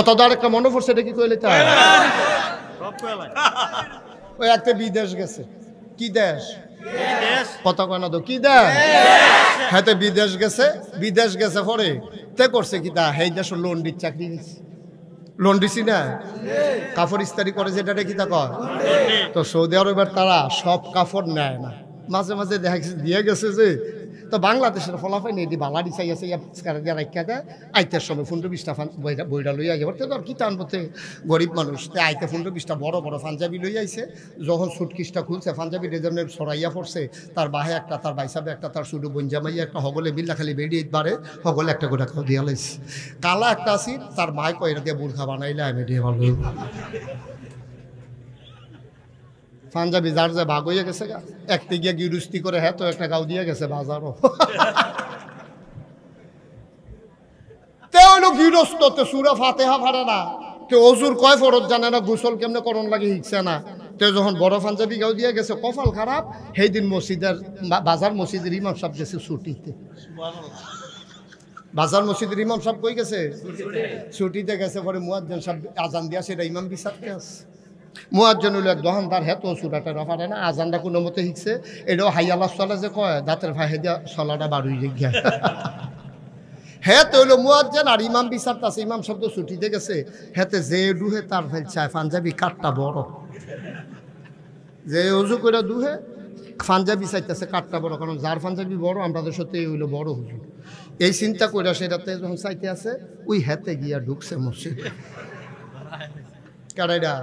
তাদের একটা মনে পড়ছে, এটা কি কইলে তাই? ওই একটা বিদেশ গেছে। কি দেশ? কত কেন তো কি দেশ? হ্যাঁ, বিদেশ গেছে। বিদেশ গেছে পরে তে করছে কি তা, এই দেশ লন্ডির চাকরি নিচ্ছে। লন্ডিসি না, কাপড় ইস্তারি করে যেটা কি তা কয়। তো সৌদি আরবের তারা সব কাপড় নেয় না, মাঝে মাঝে দেখা গেছে দিয়ে গেছে যে, তো বাংলাদেশের ফলাফল নেই, বালাডি চাই আছে রাখা দেয়। আইতের সময় 15-20টা বইটা লই আইছে। তো আর কি টানবতে, গরিব মানুষ। আইতে 15-20টা বড় বড় পাঞ্জাবি লই আইছে। যখন সুটকিসটা খুলছে, পাঞ্জাবি রেজনের সরাইয়া পড়ছে, তার বাহে একটা, তার বাইসাবে একটা, তার শুধু বঞ্জামাইয়া একটা, হগলে বিল্লা খালি বেরিয়ে বাড়ে, হগলে একটা গোটা খাও দিয়া লাইছে। কালা একটা আসি, তার মায় কয়টা দিয়ে বুর্খা বানাইলে আমি দিয়ে ভালো। পাঞ্জাবি যার যে ভাগ হয়ে গেছে, একতে গিয়ে গিরুস্তি করে, হ্যাঁ তো একটা গাও দিয়ে গেছে বাজারও। তে হইল গৃহস্থ, তে সুরা ফাতেহা পারে না, তে অজুর কয় ফরজ জানে না, গোসল কেমনে করণ লাগে শিখছে না। তে যখন বড় পাঞ্জাবি গাও দিয়ে গেছে, কপাল খারাপ, সেই দিন মসজিদের বাজার মসজিদের ইমাম সাহেব গেছে ছুটিতে। বাজার মসজিদের ইমাম সাহেব কই গেছে? ছুটিতে গেছে। পরে মুয়াজ্জিন সাহেব আজান দিয়া, সেটা ইমাম বিচারতে আছে। মুয়াজ্জিন হইল এক দোকানদার, হ্যাঁ তো সুরাটা রফারে না, আজানটা কোনো মতে শিখছে। এটাও হাইয়ালা চলে যে কয়, দাঁতের ফাঁহে দিয়া চলাটা বাড়ুই গিয়া। হ্যাঁ তো হইলো মুয়াজ্জিন আর ইমাম বিচারতে আছে। ইমাম শব্দ ছুটিতে গেছে। হেতে যে ডুহে তার ফেলছে পাঞ্জাবি কাঠটা বড়, যে অজু করে দুহে পাঞ্জাবি চাইতেছে কাঠটা বড়, কারণ যার পাঞ্জাবি বড় আমাদের সাথে হইলো বড় হুজুর। এই চিন্তা করে সেটাতে যখন চাইতে আছে, ওই হেতে গিয়া ঢুকছে মসজিদ। কারাইডা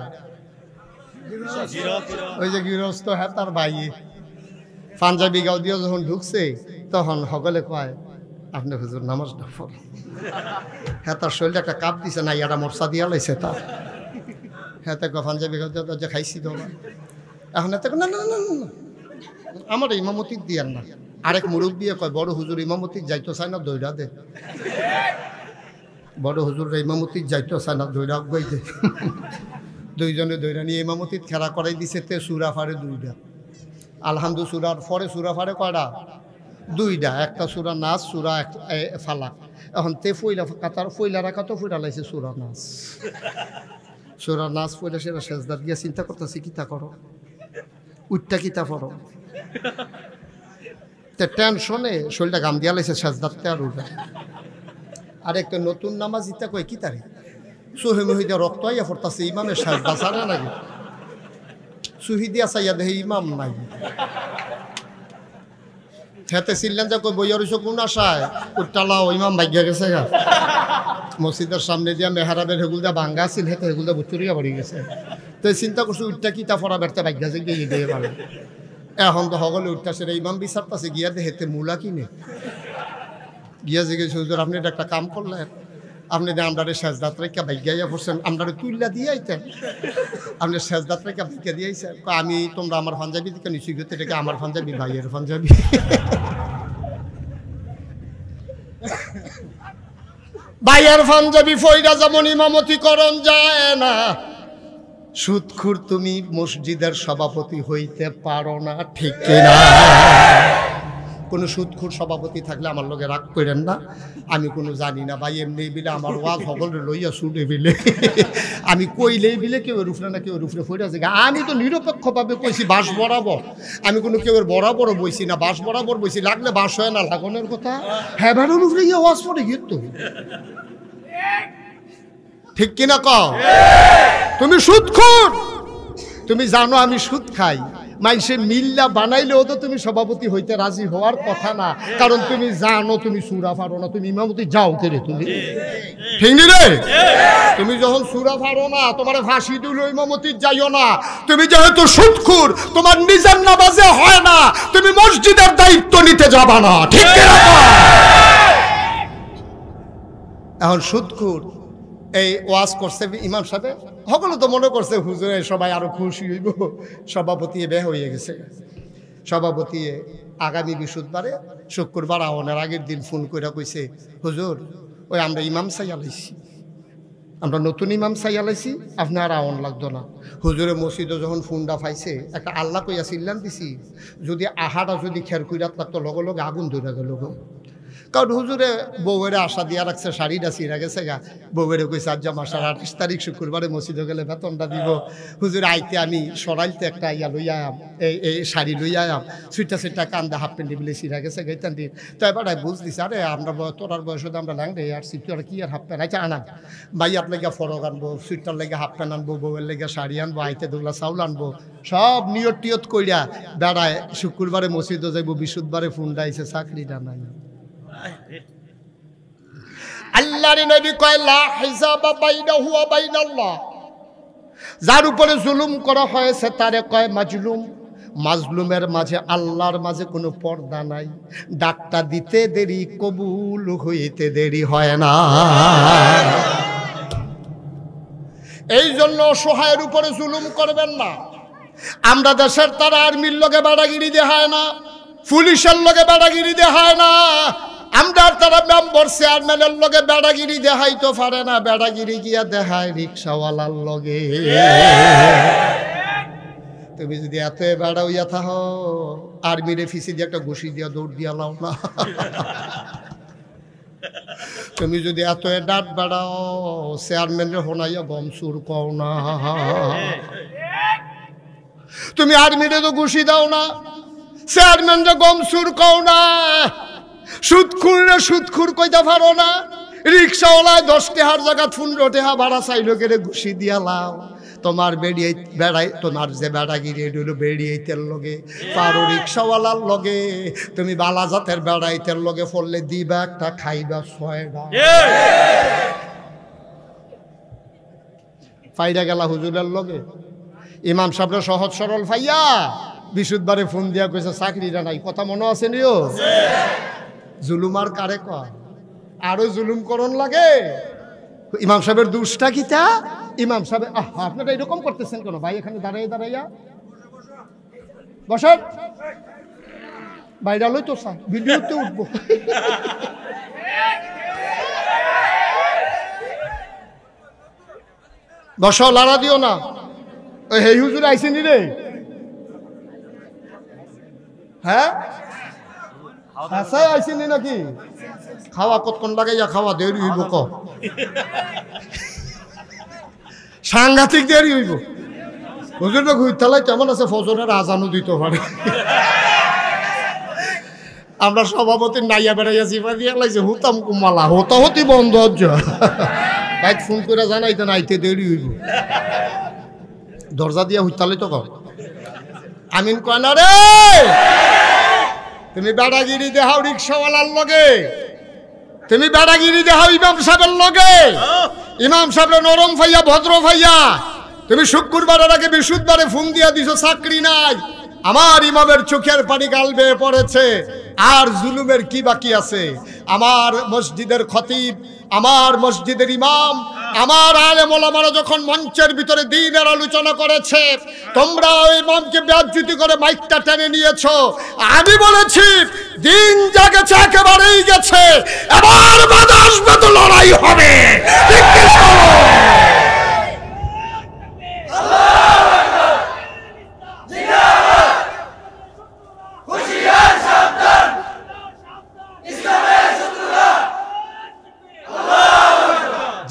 ওই যে গৃহস্থ, হ্যাঁ তার ভাই পাঞ্জাবি গাও দিয়ে যখন ঢুকছে, তখন সকলে কয়, আপনি হুজুর নামাজ না পড়। হ্যাঁ তার শরীরে একটা কাপ দিছে না, ইয়ারা মরসা দিয়া লাইছে তার। হ্যাঁ তা পাঞ্জাবি গাও দিয়ে খাইছি তো এখন এত না না না না, আমার ইমামতি দিয়ার না। আরেক মুরব্বী কয়, বড় হুজুর ইমামতি যাইতো চায় না, দৈরা দে। বড় হুজুর ইমামতি যাইতো চায় না, দৈরা গই দে। দুইজনে দৈরা নিয়ে ইমামতিত খেলা করাই দিছে। তে সুরা ফাড়ে 2টা। আলহামদু সুরার পরে সুরা ফাড়ে কয়টা? 2টা। একটা সুরা নাচ, সুরা ফালাক। এখন তে ফইলা কাতার ফইলা রাখা তো ফইরা লাইছে সুরা নাচ। সুরা নাচ ফইলা সেটা সেজদা দিয়া চিন্তা করতেছি, কিতা করো উঠটা কিতা পড়ো। তে টেনশনে শরীরটা গাম দিয়া লাইছে সেজদাতে আর উঠা। আর একটা নতুন নামাজ ইতা কয় কি তারে সুহিমহিদা রক্ত আইয়া পড়তাছে, ইমামের সেজদা ছাড়ে নাকি? সুহিদিয়া চাইয়া দেহে ইমাম নাই। হেতে ছিলেন যে কই বইয়া রইছ কোন আশায়, উঠটালাও ইমাম ভাগ্যা গেছে গা। মসজিদের সামনে দিয়া মেহরাবের হেগুল দা ভাঙ্গা ছিল, হেতে হেগুল দা বুচুরিয়া পড়ে গেছে। তো চিন্তা করছো উঠটা কি তা ফরা বেড়তে ভাগ্যা যে গিয়ে দিয়ে পারে। এখন তো সকলে উঠটা সেটা ইমাম বিচারতাছে, গিয়া দে হেতে মূলা কিনে গিয়া যে গেছে, হুজুর আপনি একটা কাম করলেন, আপনি আমরা সেজদাত রেখা ভাগ্যাইয়া পড়ছেন, আমরা তুল্লা দিয়ে আইতেন, আপনি সেজদাত রেখা ভাগ্যা দিয়ে আইছেন। আমি তোমরা আমার পাঞ্জাবি দিকে নিশ্চয় গেতে রেখে, আমার পাঞ্জাবি ভাইয়ের পাঞ্জাবি। ভাইয়ের পাঞ্জাবি ফইরা যেমন ইমামতি করণ যায় না, সুদখুর তুমি মসজিদের সভাপতি হইতে পারো না, ঠিক কিনা? কোনো সুদখুর সভাপতি থাকলে আমার লগে রাগ করেন না, আমি কোনো জানি না ভাই। এমনি বিলে আমার ওয়াজ সকলে লইয়া শুনে বিলে, আমি কইলেই বিলে কেউ রুফরে না কেউ রুফরে ফইরা আছে। আমি তো নিরপেক্ষভাবে কইছি বাস বরাবর, আমি কোনো কেউ বরাবরও বইছি না, বাস বরাবর বইছি। লাগলে বাস হয় না লাগানোর কথা, হ্যাঁ ভাড়া রুফরে গিয়ে ওয়াজ পড়ে গিয়ে তো, ঠিক কিনা কও? তুমি সুদখোর, তুমি জানো আমি সুদ খাই, মাইসে মিল্লা বানাইলেও তো তুমি সভাপতি হইতে রাজি হওয়ার কথা না, কারণ তুমি জানো তুমি সুরা পারো না, তুমি ইমামতি যাও কেরে তুমি, ঠিক নি রে? তুমি যখন সুরা পারো না, তোমার ফাঁসি দিল ইমামতি যাইও না। তুমি যেহেতু সুদখোর, তোমার নিজের নামাজে হয় না, তুমি মসজিদের দায়িত্ব নিতে যাবা না, ঠিক কিনা? এখন সুদখোর এই ওয়াজ করছে ইমাম সাহেব, সকলে তো মনে করছে হুজুর সবাই আরো খুশি হইব, সভাপতি বে হয়ে গেছে। সভাপতি আগামী বৃহস্পতিবারে শুক্রবার আওয়ানের আগের দিন ফোন করে কইছে, হুজুর ওই আমরা ইমাম চাই আলাইছি, আমরা নতুন ইমাম চাই আলাইছি, আপনার আওয়ান লাগতো না। হুজুরে মসজিদে যখন ফোনটা পাইছে, একটা আল্লাহ কইয়া চিল্লান দিছি, যদি আহাটা যদি খের কুইরাত লাগতো লগে লগে আগুন ধরে গেল। কারণ হুজুরে বউয়েরে আশা দিয়া রাখছে, শাড়িটা ছিঁড়া গেছে গা, বউয়েরে কইছে আজ মাসের 28 তারিখ শুক্রবারে মসজিদে গেলে বেতনটা দিব। হুজুরে আইতে আমি সরাইতে একটা ইয়া লইয়া আম, এই শাড়ি লইয়া আম, সুইটা কান্দা হাফ প্যান্টি বলে ছিঁড়া গেছে গেতান দিন। তো এবার বুঝ দিছে, আরে আমরা তোরার বয়স হতে আমরা ল্যাংড়ে আর সিটি আর কি আর হাফ প্যান্ট আচ্ছা আনা, ভাইয়ার লেগে ফরক আনবো, সুইটার লেগে হাফ প্যান্ট আনবো, বউয়ের লেগে শাড়ি আনবো, আইতে দুগলা চাউল আনবো, সব নিয়ত টিয়ত কইরা বেড়ায় শুক্রবারে মসজিদে যাইব, বৃহস্পতিবারে ফোন ডাইছে চাকরিটা নাই। আল্লাহর নবী কয় লা হিসাবা বাইনাহু ওয়া বাইনাল্লাহ, যার উপরে জুলুম করা হয়েছে তারে কয় মাজলুম। মাজলুমের মাঝে আল্লাহর মাঝে কোনো পর্দা নাই, ডাকটা দিতে দেরি কবুল হইতে দেরি হয় না। এই জন্য অসহায়ের উপরে জুলুম করবেন না। আমরা দেশের তারা আর্মির লগে বাড়াগিরি দেখায় না, পুলিশের লগে বাড়াগিরি দেখায় না, আমরা তারা মেম্বার চেয়ারম্যানের লগে বেড়াগিরি দেখাইতে পারে না, বেড়াগিরি গিয়া দেখায় রিক্সাওয়ালার লগে। তুমি যদি এত বেড়া হইয়া থাকো, আর্মিরে ফিসি দিয়ে একটা ঘুষি দিয়া দৌড় দিয়া লাও না। তুমি যদি এত ডাট বেড়াও, চেয়ারম্যানের হোনাইয়া গম সুর কও না। তুমি আর্মিরে তো ঘুষি দাও না, চেয়ারম্যানরে গম সুর কও না, সুদখুর কইতে পারো না, রিক্সাওয়ালায় 10 টাকার জায়গা 15 টাকা ভাড়া চাইলো কেড়ে ঘুষি দিয়া লাও। তোমার বেড়াই তোমার যে বেড়াগিরি এগুলো বেড়িয়েইতের লগে পারো রিক্সাওয়ালার লগে, তুমি বালাজাতের বেড়াইতের লগে ফললে দিবা একটা খাইবা 6টা। ফাইডা গেলা হুজুরের লগে, ইমাম সাহেবরা সহজ সরল ফাইয়া বিশুদ্ধবারে ফোন দিয়া কইছে চাকরিটা নাই, কথা মনে আছে নিও। জুলুম আর কারে কয়, আরো জুলুম করন লাগে। ইমাম সাহেবের দুষ্টা কিতা, ইমাম সাহেব আপনারা এরকম করতেছেন কেন ভাই? এখানে দাঁড়াইয়া বসেন, ভাইরালই তো স্যার, ভিডিওতে উঠবো। বসো, লাড়া দিও না। ওই হে হুজুর আইসেনি রে, হ্যাঁ হাসাই আইসেনি নাকি? খাওয়া কতক্ষণ লাগাইয়া খাওয়া দেরি হইব, ক সাংঘাতিক দেরি হইব। হুজুরটা ঘুরতালাই কেমন আছে, ফজরের আজানও দিতে পারে। আমরা সভাপতির নাইয়া বেড়াইয়া জিপা দিয়ে লাগছে হুতাম কুমালা, হতাহতি বন্ধ। বাইক ফোন করে জানাইতে নাইতে দেরি হইব, দরজা দিয়া হুতালাই তো কর। আমিন কয় না রে, তুমি বেড়াগিরি দেখাও রিক্সাওয়ালার লগে, তুমি বেড়াগিরি দেখাও ইমাম সাহেবের লগে। ইমাম সাহেব নরম ভাইয়া, ভদ্র ভাইয়া, তুমি শুক্রবারের আগে বৃহস্পতিবারে ফোন দিয়া দিছো চাকরি নাই। আমার ইমামের চোখের পানি গাল বেয়ে পড়েছে, আর জুলুমের কি বাকি আছে? আমার মসজিদের খতিব, আমার মসজিদের ইমাম, আমার আলেম ওলামারা যখন মঞ্চের ভিতরে দ্বীনের আলোচনা করেছে, তোমরা ওই ইমামকে বেইজ্জতি করে মাইকটা টেনে নিয়েছো। আমি বলেছি দিন যা গেছে একেবারেই গেছে, এবার বাধা আসবে তো লড়াই হবে।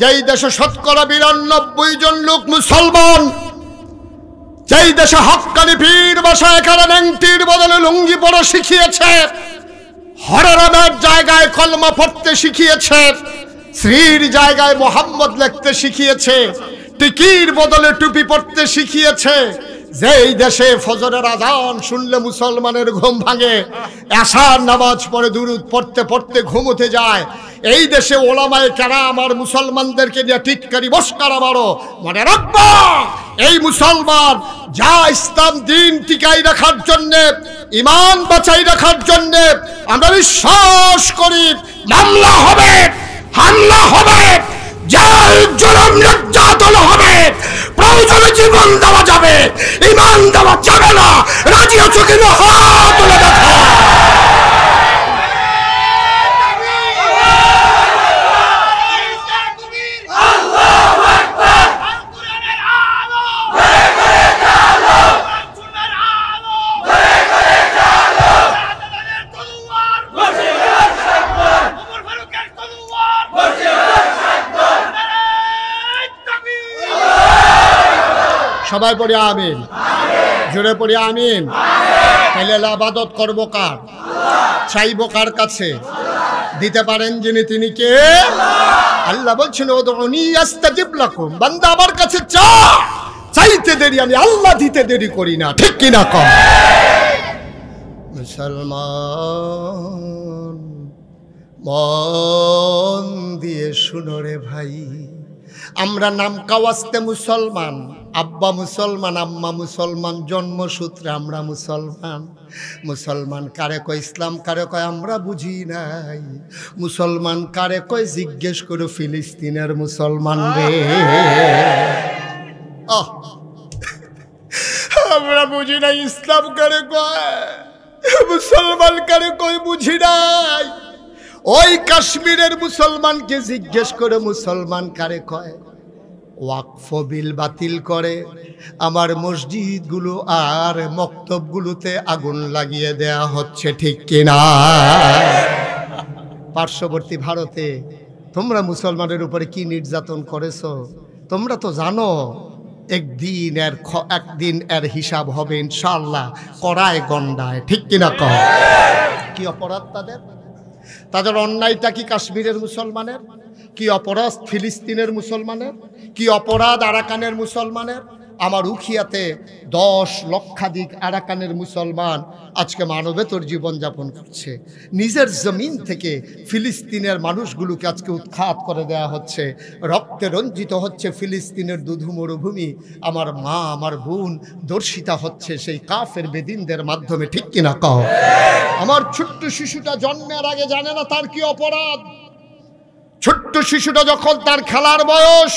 যেই দেশে 92% লোক মুসলমান, যেই দেশে হক্কানি পীর বাসায় এখানে নেংটির বদলে লুঙ্গি পরা শিখিয়েছে, হররামের জায়গায় কলমা পড়তে শিখিয়েছে, শ্রীর জায়গায় মোহাম্মদ লিখতে শিখিয়েছে, টিকির বদলে টুপি পড়তে শিখিয়েছে, যেই দেশে ফজরের আজান শুনলে মুসলমানের ঘুম ভাঙে, এশার নামাজ পড়ে দুরূদ পড়তে পড়তে ঘুমোতে যায়, এই দেশে ওলামায়ে কেরাম আর মুসলমানদেরকে নিয়ে টিটকারি মস্কারা মারো। মনে রাখবা, এই মুসলমান যা ইসলাম দিন টিকাই রাখার জন্যে, ইমান বাঁচাই রাখার জন্যে আমরা বিশ্বাস করি, মামলা হবে, হামলা হবে, জুলুম নির্যাতন হবে, প্রয়োজনে জীবন দেওয়া যাবে, ইমান দেওয়া যাবে না। রাজি আছো কিনা হাত তুলে দেখো। সবাই পড়ি আমিন, জোরে পড়ি আমিন। তাহলে ইবাদত করবো কার? চাইবো কার কাছে? দিতে পারেন যিনি, তিনি কে? আল্লাহ বলছেন উদউনি আস্তাজিব লাকুম, বান্দা আমার কাছে চা, চাইতে দেরি আমি আল্লাহ দিতে দেরি করি না, ঠিক কিনা কম? মুসলমান মন দিয়ে শুনো রে ভাই, আমরা নাম কাওয়াস্তে মুসলমান, আব্বা মুসলমান, আম্মা মুসলমান, জন্মসূত্রে আমরা মুসলমান। মুসলমান কারে কয়, ইসলাম কারে কয় আমরা বুঝি নাই। মুসলমান কারে কয় জিজ্ঞেস করো ফিলিস্তিনের মুসলমান রে। আমরা বুঝি নাই ইসলাম কারে কয়, মুসলমান কারে কয় বুঝি নাই। ওই কাশ্মীরের মুসলমানকে জিজ্ঞেস করে মুসলমান কারে কয়। ওয়াকফ বিল বাতিল করে আমার মসজিদগুলো আর মক্তবগুলোতে আগুন লাগিয়ে দেয়া হচ্ছে, ঠিক কিনা? পার্শ্ববর্তী ভারতে তোমরা মুসলমানের উপরে কি নির্যাতন করেছো তোমরা তো জানো। একদিন এর হিসাব হবে ইনশাআল্লাহ, কড়ায় গন্ডায়, ঠিক কিনা কহ? কি অপরাধ তাদের? তাদের অন্যায়টা কি কাশ্মীরের মুসলমানের? কি অপরাধ ফিলিস্তিনের মুসলমানের? কি অপরাধ আরাকানের মুসলমানের? আমার উখিয়াতে 10 লক্ষাধিক আরাকানের মুসলমান আজকে মানবেতর জীবনযাপন করছে। নিজের জমিন থেকে ফিলিস্তিনের মানুষগুলোকে আজকে উৎখাত করে দেয়া হচ্ছে, রক্তে রঞ্জিত হচ্ছে ফিলিস্তিনের দুধু মরুভূমি। আমার মা, আমার বোন দর্শিতা হচ্ছে সেই কাফের বেদিনদের মাধ্যমে, ঠিক কিনা কও? আমার ছোট্ট শিশুটা জন্মের আগে জানে না তার কি অপরাধ। ছোট্ট শিশুটা যখন তার খেলার বয়স,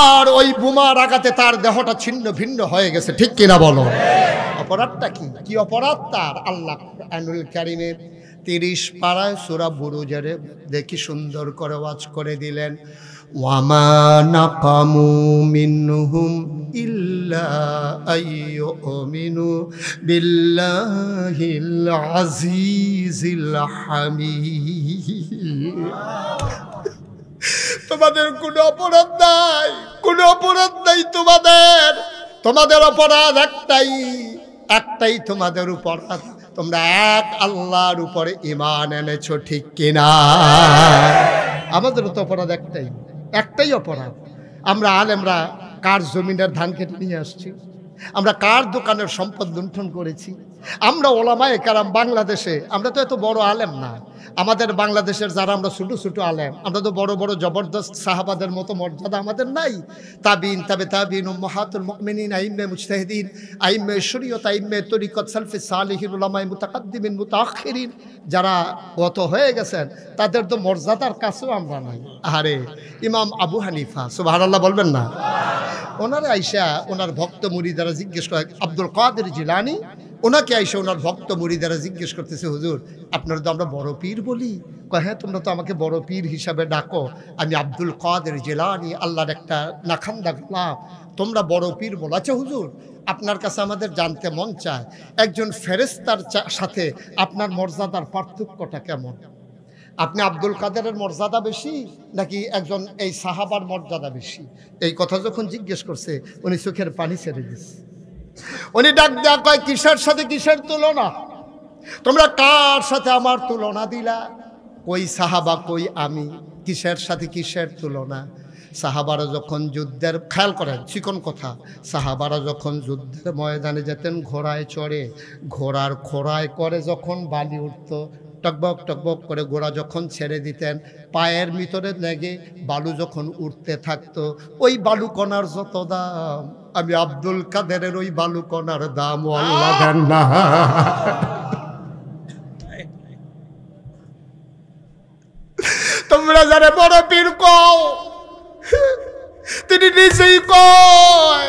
আর ওই বোমার আঘাতে তার দেহটা ছিন্ন ভিন্ন হয়ে গেছে, ঠিক কিনা বলো? অপরাধটা কি? কি অপরাধ তার? আল্লাহ কুরআনুল কারীমের 30 পারায় সূরা বুরুজের দেখি সুন্দর করে ওয়াজ করে দিলেন, ওয়ামা নাকামু মিনহুম ইল্লা আইয়ুমিনু বিল্লাহিল আজিজিল হামিদ। তোমাদের কোনো অপরাধ নাই, কোনো অপরাধ নাই তোমাদের। তোমাদের অপরাধ একটাই তোমাদের অপরাধ, তোমরা এক আল্লাহর উপরে ঈমান এনেছো, ঠিক কিনা? আমাদের তো অপরাধ একটাই অপরাধ। আমরা আলেমরা কার জমিনের ধান কেটে নিয়ে আসছি? আমরা কার দোকানের সম্পদ লুণ্ঠন করেছি? আমরা ওলামায়ে কেরাম বাংলাদেশে, আমরা তো এত বড় আলেম না। আমাদের বাংলাদেশের যারা আমরা ছোট ছোট আলেম, আমরা তো বড় বড় জবরদস্ত সাহাবাদের মতো মর্যাদা আমাদের নাই। তাবিন, তাবে তাবিন, উম্মাহাতুল মুমিনিন, আইম্মে মুজতাহিদিন, আইম্মে শরীয়ত, আইম্মে তরিকত, সালফে সালিহিন, উলামায়ে মুতাকাদ্দিমিন, মুতাআখিরিন যারা গত হয়ে গেছেন, তাদের তো মর্যাদার কাছেও আমরা নাই। আরে ইমাম আবু হানিফা, সুবহানাল্লাহ বলবেন না? ওনারা আইসা ওনার ভক্ত মুরিদারা জিজ্ঞেস করে, আব্দুল কাদের জিলানী, ওনাকে আইসা ওনার ভক্ত মুরিদারা জিজ্ঞেস করতেছে, হুজুর আপনারা তো আমরা বড় পীর বলি। কয় হ্যাঁ, তোমরা তো আমাকে বড় পীর হিসাবে ডাকো, আমি আব্দুল কাদের জিলানী, আল্লাহর একটা নাখান্দা গোলাম, তোমরা বড় পীর বলো। আচ্ছা হুজুর, আপনার কাছে আমাদের জানতে মন চায়, একজন ফেরেশতার সাথে আপনার মর্যাদার পার্থক্যটা কেমন? আপনি আব্দুল কাদেরের মর্যাদা বেশি নাকি একজন এই সাহাবার মর্যাদা বেশি? এই কথা যখন জিজ্ঞেস করছে, উনি চোখের পানি ছেড়ে দিচ্ছে। উনি ডাক দেয়া কয়, কিসের সাথে কিসের তুলনা? তোমরা কার সাথে আমার তুলনা দিলা? কই সাহাবা, কই আমি, কিসের সাথে কিসের তুলনা? সাহাবারা যখন যুদ্ধের, খেয়াল করেন চিকন কথা, সাহাবারা যখন যুদ্ধের ময়দানে যেতেন ঘোড়ায় চড়ে, ঘোড়ার খোড়ায় করে যখন বালি উঠত, টকবক টকবক করে ঘোড়া যখন ছেড়ে দিতেন, পায়ের ভিতরে লেগে বালু যখন উঠতে থাকতো, ওই বালু কণার যত দাম, আমি আব্দুল কাদেরের ওই বালু কণার দাম আল্লাহ দেন না। তোমরা যারা বড় পীর কও, তিনি নিজেই কয়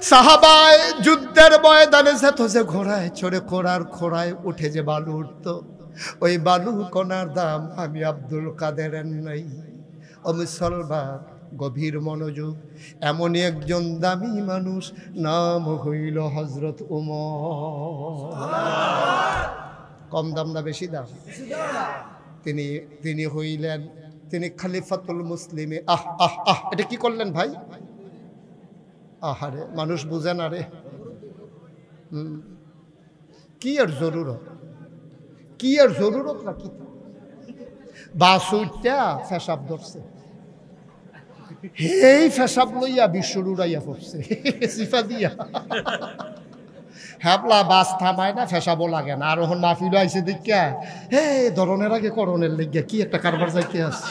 সাহাবায় যুদ্ধের ময়দানে যেত, যে ঘোড়ায় চড়ে ঘোড়ার খোড়ায় উঠে যে বালু উঠত, ওই বালু কণার দাম আমি আব্দুল কাদেরের নাই। ও মুসলমান, গভীর মনোযোগ, এমনই একজন দামি মানুষ, নাম হইল হযরত ওমর। কম দাম না বেশি দাম? তিনি হইলেন, তিনি খলিফাতুল মুসলিমে। এটা কি করলেন ভাই? আহারে মানুষ বুঝে না রে। কি আর জরুরত, কি আর জরুরত রাখি। বাস উঠটা ফেসাব ধরছে, এই ফেসাব লইয়া বিশ্বর উড়াইয়া পড়ছে সিফা দিয়া। হ্যাপলা বাস থামায় না, ফেসাবও লাগে না। আর ওখান মাহফিল আইসে দেখা হে ধরনের আগে করণের লেগিয়া কি একটা কারবার যাইতে আছে।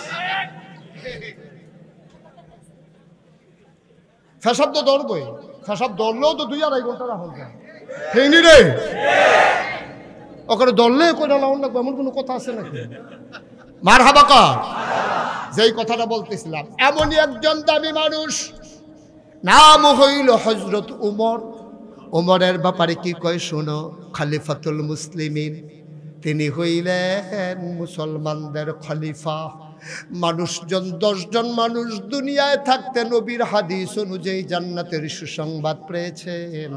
ফেসাব তো ধরবই, ফেসাব ধরলেও তো 2-2.5 ঘন্টা রাখুন যায় হয়নি রে। ওখানে ধরলে কইরা লাউন লাগবে এমন কোনো কথা আছে নাকি? মার হাবা কর। যেই কথাটা বলতেছিলাম, এমনই একজন দামি মানুষ, নাম হইল হযরত উমর। উমরের ব্যাপারে কি কয় শোনো, খলিফাতুল মুসলিমিন। তিনি হইলেন মুসলমানদের খলিফা। মানুষজন 10 জন মানুষ দুনিয়ায় থাকতে নবীর হাদিস অনুযায়ী জান্নাতের সুসংবাদ পেয়েছেন।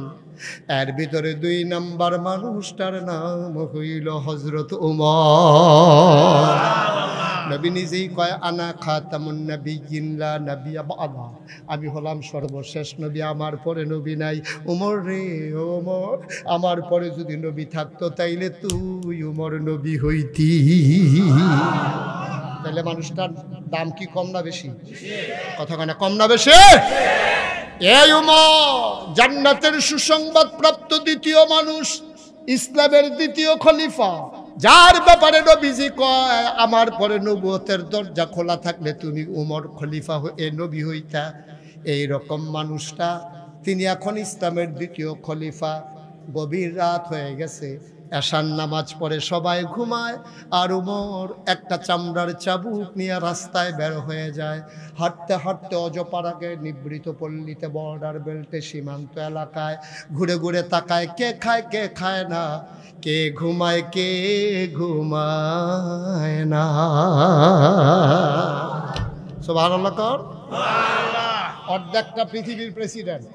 এর ভিতরে 2 নম্বর মানুষটার নাম হইল হযরত উমর। নবী নিজেই কয় আনা খাতামুন নবিয়্যিন লা নাবিয়্যা বা'দা, আমি হলাম সর্বশেষ নবী, আমার পরে নবী নাই। উমর রে উমর, আমার পরে যদি নবী থাকতো তাইলে তুই উমর নবী হইতি। তাহলে মানুষটার দাম কি কম না বেশি? কথা কয় না কম না বেশি? এই উমর জান্নাতের সুসংবাদ প্রাপ্ত দ্বিতীয় মানুষ, ইসলামের দ্বিতীয় খলিফা, যার ব্যাপারে নবীজি কয় আমার পরে নবুয়তের দরজা খোলা থাকলে তুমি উমর খলিফা এ নবী হইতা। এই রকম মানুষটা তিনি এখন ইসলামের দ্বিতীয় খলিফা। গভীর রাত হয়ে গেছে, এশার নামাজ পড়ে সবাই ঘুমায়, আর উমর একটা চামড়ার চাবুক নিয়ে রাস্তায় বের হয়ে যায়। হাঁটতে হাঁটতে অজপাড়াকে নিবৃত পল্লীতে, বর্ডার বেল্টে, সীমান্ত এলাকায় ঘুরে ঘুরে তাকায় কে খায় কে খায় না, কে ঘুমায় কে ঘুমায় না। সুবহানাল্লাহ কর। অর্ধেকটা পৃথিবীর প্রেসিডেন্ট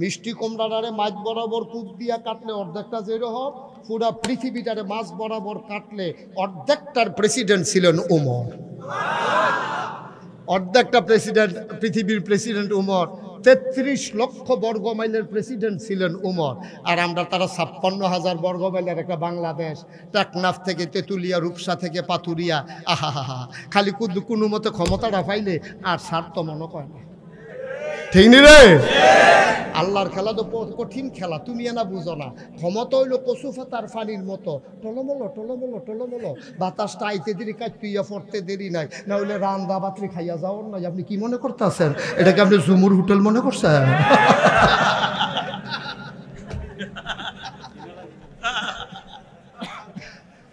মিষ্টি কুমড়াটারে মাছ বরাবর কূপ দিয়া কাটলে অর্ধেকটা যেরকম, পুরা পৃথিবীটারে মাছ বরাবর কাটলে অর্ধেকটার প্রেসিডেন্ট ছিলেন উমর। অর্ধেকটা প্রেসিডেন্ট, পৃথিবীর প্রেসিডেন্ট উমর। 33 লক্ষ বর্গ মাইলের প্রেসিডেন্ট ছিলেন উমর। আর আমরা তারা 56,000 বর্গ মাইলের একটা বাংলাদেশ, টেকনাফ থেকে তেঁতুলিয়া, রূপসা থেকে পাথুরিয়া। আহা হা হা, খালি কোনো মতে ক্ষমতাটা পাইলে আর স্বার্থ মনে করে না। ঠিক নি রে? আল্লাহর খেলা তো কঠিন খেলা, তুমি না বুঝো না। ক্ষমতা হইলো কচু পাতার পানির মতো, টলমলো টলমলো টলমলো। বাতাসটা আইতে দেরি, কাটুইয়া পড়তে দেরি নাই, না হইলে রান্দা বাতরি খাইয়া যাওয়ার নাই। আপনি কি মনে করতেছেন? এটাকে আপনি জুমুর হোটেল মনে করছেন?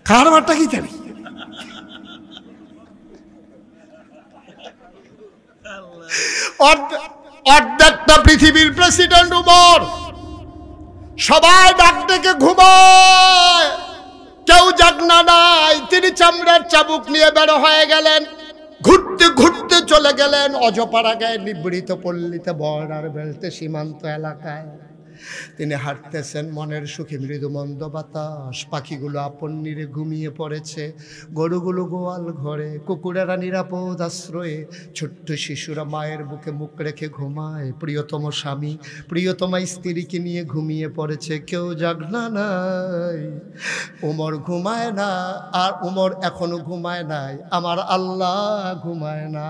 কারবারটা কি জানি। অর্ধেকটা পৃথিবীর প্রেসিডেন্ট উমর। সবাই ডাক ডেকে ঘুমায়, কেউ জাগনা নাই। তিনি চামড়ার চাবুক নিয়ে বের হয়ে গেলেন, ঘুরতে ঘুরতে চলে গেলেন অজপাড়া গায়ে, নিবৃত পল্লীতে, বর্ডার বেল্টে, সীমান্ত এলাকায়। তিনি হাঁটতেছেন, মনের সুখে মৃদু মন্দ বাতাস, পাখিগুলো আপন নিরে ঘুমিয়ে পড়েছে, গরুগুলো গোয়াল ঘরে, কুকুরেরা নিরাপদ আশ্রয়ে, ছোট্ট শিশুরা মায়ের বুকে মুখ রেখে ঘুমায়। প্রিয়তম স্বামী, প্রিয়তমা স্ত্রীকে নিয়ে ঘুমিয়ে পড়েছে, কেউ জাগনা নাই। উমর ঘুমায় না, আর উমর এখনো ঘুমায় নাই, আমার আল্লাহ ঘুমায় না।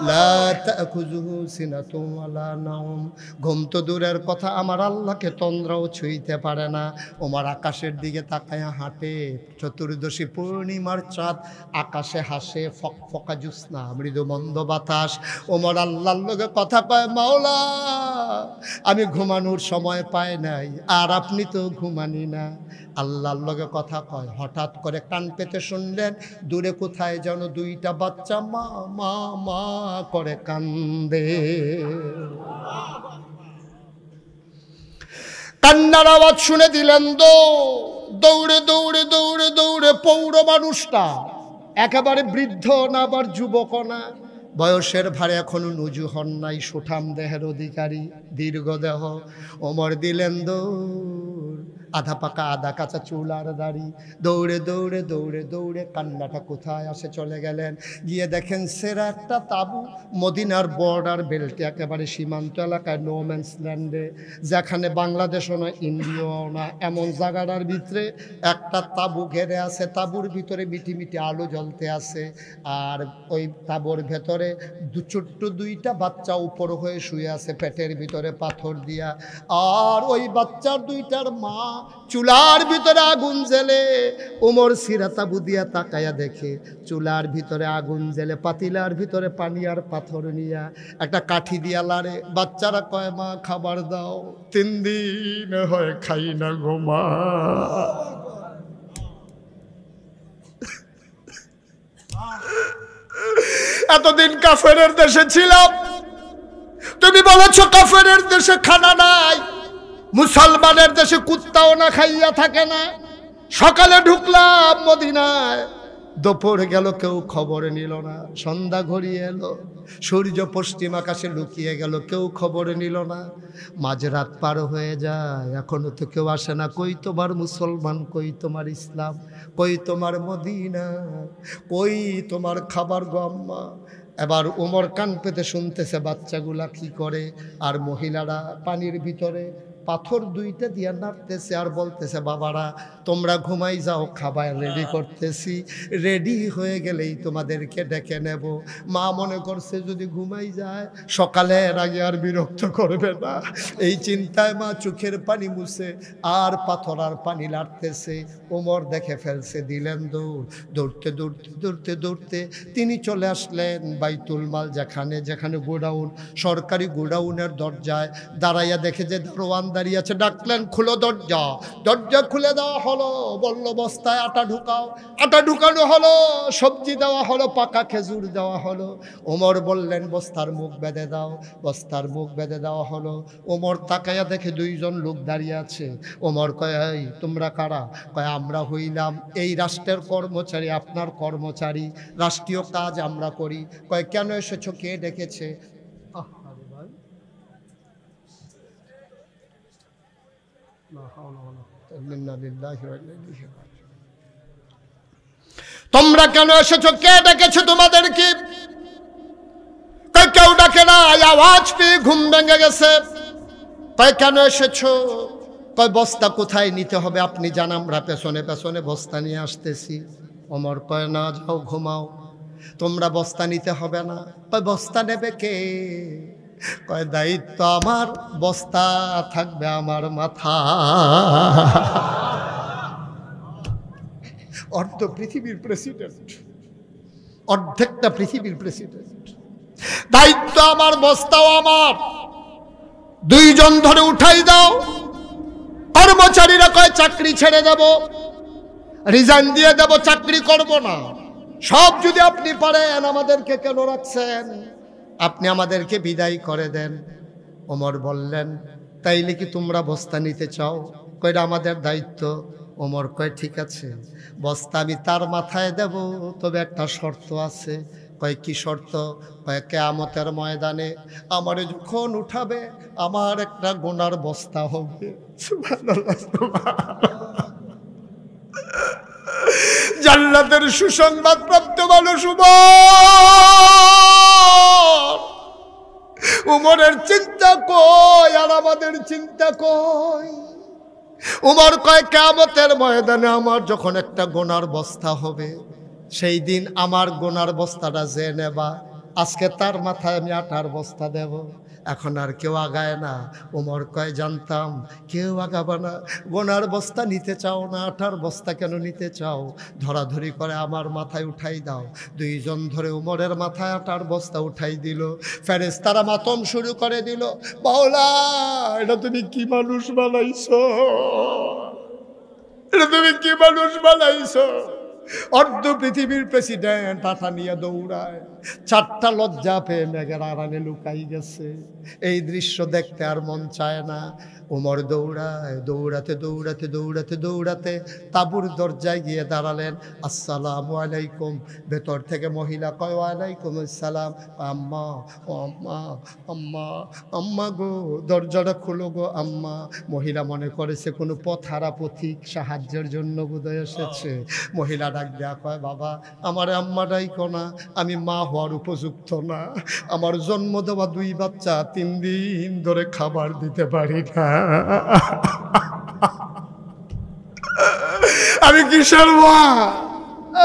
লা তাখুযুহু সিনাতুন ওয়ালা নাওম, ঘুম তো দূরের কথা, আমার আল্লাহকে তন্দ্রাও ছুঁইতে পারে না। ওমর আকাশের দিকে তাকায় হাঁটে, চতুর্দশী পূর্ণিমার চাঁদ আকাশে হাসে, ফকফকা জ্যোৎস্না, মৃদু মন্দ বাতাস। ওমর আল্লাহর লগে কথা কয়, মাওলা আমি ঘুমানোর সময় পাই নাই, আর আপনি তো ঘুমানি না। আল্লাহর লগে কথা কয়, হঠাৎ করে কান পেতে শুনলেন দূরে কোথায় যেন 2টা বাচ্চা মা মা মা করে কান্দে। কান্নার আওয়াজ শুনে দিলেন দৌড়ে দৌড়ে দৌড়ে দৌড়ে পৌর মানুষটা, একেবারে বৃদ্ধ না আবার যুবক না, বয়সের ভারে এখনো নুজু হন নাই, সুঠাম দেহের অধিকারী, দীর্ঘ দেহ। ওমর দিলেন দৌড়, আধা পাকা আধা কাঁচা চুল আর দাড়ি, দৌড়ে দৌড়ে দৌড়ে দৌড়ে কান্নাটা কোথায় আসে চলে গেলেন। গিয়ে দেখেন সেরা একটা তাঁবু, মদিনার বর্ডার বেল্টে, একেবারে সীমান্ত এলাকায়, নো ম্যান্স ল্যান্ডে, যেখানে বাংলাদেশও না ইন্ডিয়াও না, এমন জায়গাটার ভিতরে একটা তাঁবু ঘেরে আছে। তাঁবুর ভিতরে মিটি মিটি আলো জ্বলতে আছে, আর ওই তাঁবুর ভেতরে ছোট্ট দুইটা বাচ্চা উপর হয়ে শুয়ে আছে পেটের ভিতরে পাথর দিয়া। আর ওই বাচ্চার দুইটার মা চুলার ভিতরে আগুন জ্বেলে, ওমর সিরা তাঁবু দিয়া তাকায়া দেখে চুলার ভিতরে আগুন জ্বেলে, পাতিলার ভিতরে পানি আর পাথর নিয়া একটা কাঠি দিয়া লাড়ে। বাচ্চারা কয়, মা খাবার দাও, 3 দিন হয় খাই না গো মা। এতদিন কাফেরের দেশে ছিলাম, তুমি বলেছো কাফেরের দেশে খানা নাই, মুসলমানের দেশে কুত্তাও না খাইয়া থাকে না। সকালে ঢুকলাম মদিনায়, দুপুর গেল কেউ খবর নিল না। সন্ধ্যা ঘড়িয়ে এলো, সূর্য পশ্চিম আকাশে লুকিয়ে গেল, কেউ খবর নিল না। মাঝরাত পার হয়ে যায়, এখনো তো কেউ আসে না। কই তোমার মুসলমান, কই তোমার ইসলাম, কই তোমার মদিনা, কই তোমার খাবার গো আম্মা। এবার ওমর কান পেতে শুনতেছে বাচ্চাগুলা কি করে, আর মহিলারা পানির ভিতরে পাথর দুইটা দিয়া নাড়তেছে আর বলতেছে, বাবারা তোমরা ঘুমাই যাও, খাবার রেডি করতেছি, রেডি হয়ে গেলেই তোমাদেরকে ডেকে নেব। মা মনে করছে যদি ঘুমাই যায় সকালের আগে আর বিরক্ত করবে না, এই চিন্তায় মা চোখের পানি মুছে আর পাথর আর পানি লাড়তেছে। ওমর দেখে ফেলছে, দিলেন দৌড়। দৌড়তে দৌড়তে দৌড়তে দৌড়তে তিনি চলে আসলেন বাইতুল মাল, যেখানে যেখানে গোডাউন, সরকারি গোডাউনের দরজায় দাঁড়াইয়া দেখে যে দারোয়ান দাঁড়িয়ে আছে। ডাকলেন, খুলো দরজা। দরজা খুলে দেওয়া হলো, বলল বস্তায় আটা ঢুকাও। আটা ঢুকানো হলো, সবজি দেওয়া হলো, পাকা খেজুর দেওয়া হলো। ওমর বললেন, বস্তার মুখ বেঁধে দাও। বস্তার মুখ বেঁধে দেওয়া হলো। ওমর তাকাইয়া দেখে 2 জন লোক দাঁড়িয়ে আছে। ওমর কয়, এই তোমরা কারা? কয়, আমরা হইলাম এই রাষ্ট্রের কর্মচারী, আপনার কর্মচারী, রাষ্ট্রীয় কাজ আমরা করি। কয়, কেন এসেছো, কে ডেকেছে? তোমরা কেন এসেছো, কে ডেকেছে তোমাদেরকে? কেউ ডাকে না, আওয়াজ পেয়ে ঘুম ভেঙে গেছে। কয়, কেন এসেছো? কয়, বস্তা কোথায় নিতে হবে আপনি জান, আমরা পেছনে পেছনে বস্তা নিয়ে আসতেছি। ওমর কয়, না, যাও ঘুমাও, তোমরা বস্তা নিতে হবে না। কয়, বস্তা নেবে কে? কয়, দায়িত্ব আমার, বস্তা থাকবে আমার মাথা। অর্ধ পৃথিবীর প্রেসিডেন্ট, অর্ধেকটা পৃথিবীর প্রেসিডেন্ট, দায়িত্ব আমার, বস্তাও আমার। 2 জন ধরে উঠাই দাও। কর্মচারীরা কয়, চাকরি ছেড়ে দেব, রিজাইন দিয়ে দেব, চাকরি করব না। সব যদি আপনি পারেন, আমাদেরকে কেন রাখছেন? আপনি আমাদেরকে বিদায় করে দেন। ওমর বললেন, তাইলে কি তোমরা বস্তা নিতে চাও? কয়, এটা আমাদের দায়িত্ব। ওমর কয়, ঠিক আছে, বস্তা আমি তার মাথায় দেব, তবে একটা শর্ত আছে। কয়, কি শর্ত? কয়, কিয়ামতের ময়দানে আমারে যখন উঠাবে, আমার একটা গোনার বস্তা হবে। সুবহানাল্লাহ, সুবহানাল্লাহ। জান্নাতের সুসংবাদ প্রাপ্ত মানুষ উমরের চিন্তা কই আর আমাদের চিন্তা কই? উমর কয়, কিয়ামতের ময়দানে আমার যখন একটা গোনার বস্তা হবে, সেই দিন আমার গোনার বস্তাটা যে নেবা, আজকে তার মাথায় আমি আটার বস্তা দেব। এখন আর কেউ আগায় না। ওমর কয়, জানতাম কেউ আগাবে না। গোনার বস্তা নিতে চাও না, আটার বস্তা কেন নিতে চাও? ধরাধরি করে আমার মাথায় উঠাই দাও। 2 জন ধরে উমরের মাথায় আটার বস্তা উঠাই দিল। ফেরেশতারা মাতম শুরু করে দিল, মাওলা, এটা তুমি কি মানুষ বানাইছো? এটা তুমি কি মানুষ বানাইছো? অর্ধ পৃথিবীর প্রেসিডেন্ট আটা নিয়ে দৌড়ায়। চারটা লজ্জা পেয়ে মেঘের আড়ালে লুকাই গেছে। এই দৃশ্য দেখতে আর মন চায় না। ওমর দৌড়ায়, দৌড়াতে দৌড়াতে দৌড়াতে দৌড়াতে তাঁবুর দরজায় গিয়ে দাঁড়ালেন। আসসালামু আলাইকুম। ভেতর থেকে মহিলা কয় ওয়ালাইকুম আসসালাম। আম্মা, ও আম্মা, আম্মা, আম্মা গো, দরজাটা খুলো গো আম্মা। মহিলা মনে করেছে কোনো পথহারা পথিক সাহায্যের জন্য বোধহয় এসেছে। মহিলা ডাক দেয়া কয় বাবা, আমার আম্মাটাই কোনা, আমি মা হওয়ার উপযুক্ত না। আমার জন্ম দেওয়া 2 বাচ্চা 3 দিন ধরে খাবার দিতে পারি না। আমি কিসের মা?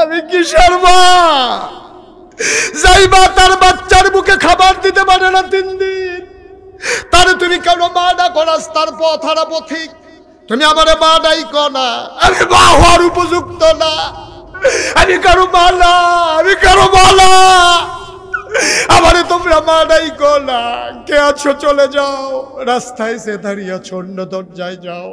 আমি কিসের মা? যাইবা তার বাচ্চার মুখে খাবার দিতে পারে না 3 দিন, তারে তুমি কেন মা না করাস? তার পথহারা পথিক, তুমি আমার মা নাই কনা। আমি মা হওয়ার উপযুক্ত না। আমি কারো মা না, আমি কারো মা না। আমারে তোমরা মা নাই কনা। কে আছো চলে যাও, রাস্তায় সে দাঁড়িয়ে আছো, অন্য দরজায় যাও।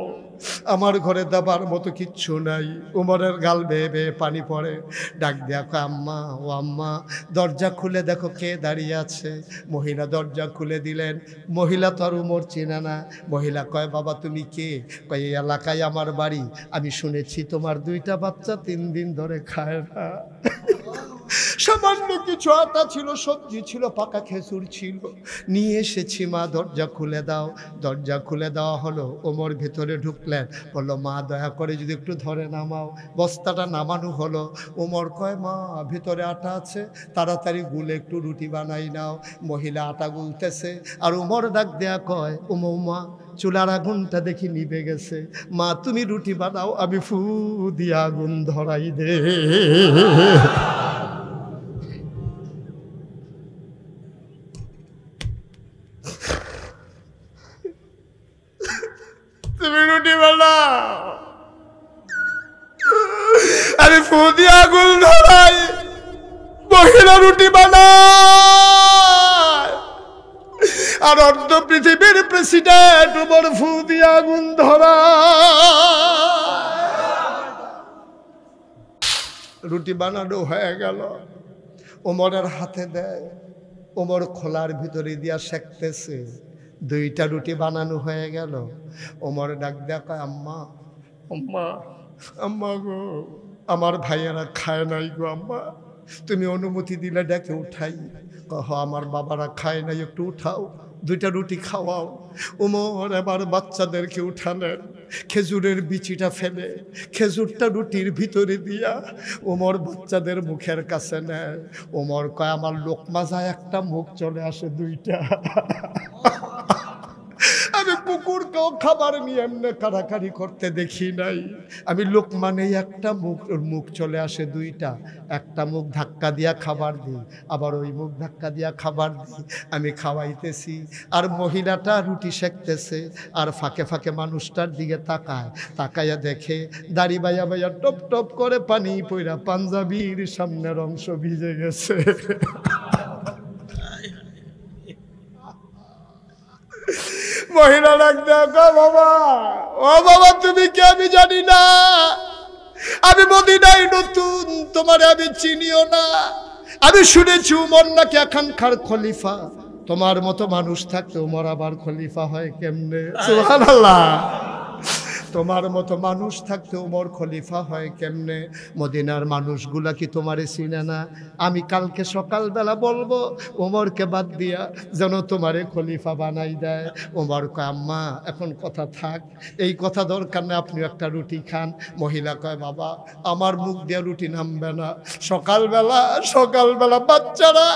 আমার ঘরে দাবার মতো কিচ্ছু নাই। উমরের গাল বেয়ে বেয়ে পানি পড়ে। ডাক দেখো আম্মা, ও আম্মা, দরজা খুলে দেখো কে দাঁড়িয়ে আছে। মহিলা দরজা খুলে দিলেন। মহিলা তো আর উমর চেনে না। মহিলা কয় বাবা তুমি কে? কয় এই এলাকায় আমার বাড়ি। আমি শুনেছি তোমার 2টা বাচ্চা 3 দিন ধরে খায় না। সামান্য কিছু আটা ছিল, সবজি ছিল, পাকা খেজুর ছিল, নিয়ে এসেছি মা, দরজা খুলে দাও। দরজা খুলে দেওয়া হলো। ওমর ভেতরে ঢুকলেন, বললো মা দয়া করে যদি একটু ধরে নামাও। বস্তাটা নামানো হলো। ওমর কয় মা ভেতরে আটা আছে, তাড়াতাড়ি গুলে একটু রুটি বানাই নাও। মহিলা আটা গুলতেছে, আর ওমর ডাক দেয়া কয় মা, চুলার আগুনটা দেখি নিভে গেছে, মা তুমি রুটি বানাও, আমি ফু দিয়ে আগুন ধরাই দে। তুমি রুটি বানাও, আমি ফু দিয়ে আগুন ধরাই। মহিলা রুটি বানায়, আর অর্ধ পৃথিবীর প্রেসিডেন্ট ওমর ফু দিয়ে আগুন ধরা। রুটি বানানো হয়ে গেল। ওমরের হাতে দেয়। ওমর খোলার ভিতরে দিয়া সেঁকতেছে। 2টা রুটি বানানো হয়ে গেল। ওমর ডাক দেখা আম্মা, আম্মা, আম্মা গো, আমার ভাইয়েরা খায় নাই গো আম্মা, তুমি অনুমতি দিলে ডেকে উঠাই। কহ আমার বাবারা খায় নাই, একটু উঠাও, 2টা রুটি খাওয়াও। ওমর এবার বাচ্চাদেরকে উঠালেন। খেজুরের বিচিটা ফেলে খেজুরটা রুটির ভিতরে দিয়া ওমর বাচ্চাদের মুখের কাছে নেয়। ওমর কয় আমার লোকমা যায় একটা, মুখ চলে আসে 2টা। আমি কুকুরকেও খাবার নিয়ে এমনি কাড়াকাড়ি করতে দেখি নাই। আমি লোকমা নেই একটা, মুখ চলে আসে 2টা। একটা মুখ ধাক্কা দিয়া খাবার দিই, আবার ওই মুখ ধাক্কা দিয়া খাবার দিই। আমি খাওয়াইতেছি, আর মহিলাটা রুটি সেঁকতেছে, আর ফাঁকে ফাঁকে মানুষটার দিকে তাকায়। তাকাইয়া দেখে দাড়ি বাইয়া বাইয়া টপ টপ করে পানি পইরা পাঞ্জাবির সামনের অংশ ভিজে গেছে। মহিলা ডাক দেখো বাবা, ও বাবা তুমি কে আমি জানি না, আমি মদিনায় নতুন, তোমারে আমি চিনিও না। আমি শুনেছি উমর নাকি এখানকার খলিফা। তোমার মতো মানুষ থাকতে উমর আবার খলিফা হয় কেমনে? সুবহানাল্লাহ। তোমার মতো মানুষ থাকতে উমর খলিফা হয় কেমনে? মদিনার মানুষগুলা কি তোমারে চিনে না? আমি কালকে সকালবেলা বলবো উমরকে বাদ দিয়া যেন তোমারে খলিফা বানাই দেয়। উমর কয় আম্মা এখন কথা থাক, এই কথা দরকার না, আপনি একটা রুটি খান। মহিলা কয় বাবা আমার মুখ দিয়ে রুটি নামবে না। সকালবেলা বাচ্চারা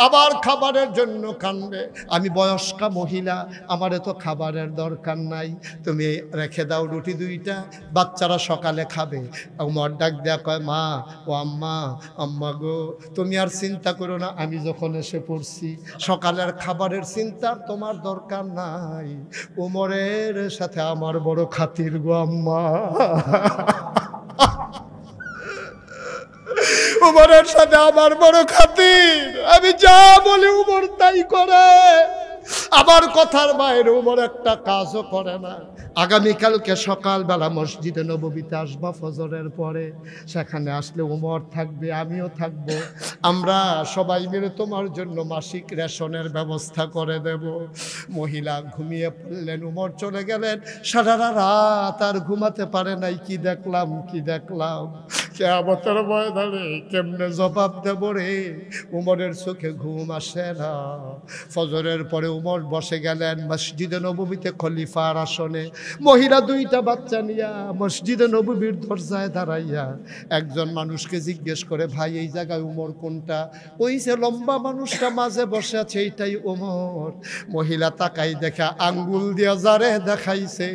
আবার খাবারের জন্য কানবে। আমি বয়স্কা মহিলা, আমারে তো খাবারের দরকার নাই, তুমি রেখে দাও রুটি 2টা, বাচ্চারা সকালে খাবে। উমর ডাক দেয়া কয় মা, ও আম্মা, আম্মা গো তুমি আর চিন্তা করো না, আমি যখন এসে পড়ছি সকালের খাবারের চিন্তা তোমার দরকার নাই। উমরের সাথে আমার বড় খাতির গো আম্মা। উমরের সাথে আমার বড় খাতির, আমি যা বলি উমর তাই করে। আবার কথার বাইরে উমর একটা কাজও করে না। আগামীকালকে সকালবেলা মসজিদে নববীতে আসবা ফজরের পরে, সেখানে আসলে উমর থাকবে, আমিও থাকব, আমরা সবাই মিলে তোমার জন্য মাসিক রেশনের ব্যবস্থা করে দেব। মহিলা ঘুমিয়ে পড়লেন, উমর চলে গেলেন। সারা রাত আর ঘুমাতে পারে নাই। কি দেখলাম, কি দেখলাম, কিয়ামতের ময়দানে কেমনে জবাব দেব রে। উমরের চোখে ঘুম আসে না। ফজরের পরে উমর বসে গেলেন মসজিদে নববীতে খলিফার আসনে। মহিলা দুইটা বাচ্চা নিয়া মসজিদে নববীর দরজায় দাঁড়াইয়া একজন মানুষকে জিজ্ঞেস করে, ভাই এই জায়গায় উমর কোনটা? ওই যে লম্বা মানুষটা মাঝে বসে আছে এইটাই উমর। মহিলা তাকাই দেখা আঙ্গুল দিয়া যারে দেখাইছে